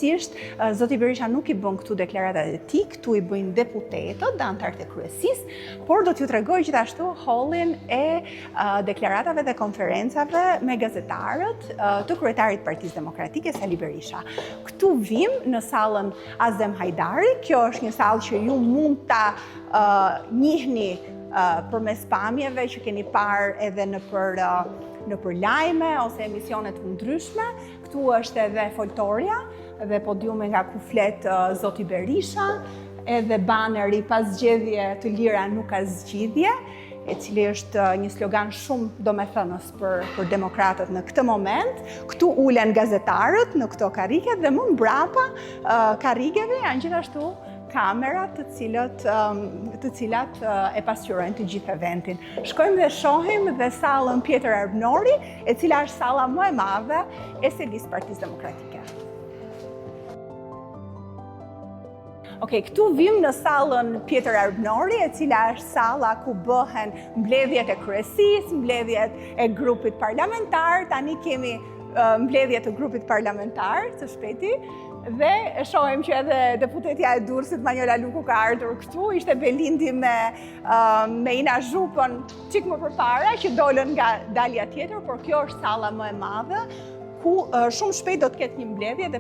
Kryesisht, zoti Berisha nuk i bën këtu deklaratat e tij, këtu i bëjnë deputetët dhe anëtarët e kryesisë, por do t'ju tregoj gjithashtu hallin e deklaratave dhe konferencave me gazetarët të kryetarit Partisë Demokratike Sali Berisha. Këtu vim në sallën Azem Hajdari, kjo është një sallë që ju mund ta njihni përmes pamjeve që keni parë edhe nëpër lajme ose emisionet të ndryshme. Këtu është edhe foltoria dhe podiumi nga ku flet zoti Berisha, edhe baneri pas zgjedhje të lira nuk ka zgjidhje, e cili është një slogan shumë domethënës për demokratët në këtë moment. Këtu ulen gazetarët në këto karrige dhe më mbrapa karrigeve janë gjithashtu kamerat të cilat e pasqyrojnë të gjithë eventin. Shkojmë dhe shohim dhe sallën Pjetër Arbnori, e cila është salla më e madhe e selisë Partisë Demokratike. Këtu vim në sallën Pjetër Arbnori, e cila është salla ku bëhen mbledhjet e kryesisë, mbledhjet e grupit parlamentar. Tani kemi mbledhjet e grupit parlamentar së shpejti. Dhe shohim që edhe deputetja e Durrësit Manjola Luku ka ardhur këtu, ishte Belindi me Ina Zhupën çik më përpara që dolën nga dalja tjetër, por kjo është salla më e madhe ku shumë shpejt do të ketë një mbledhje.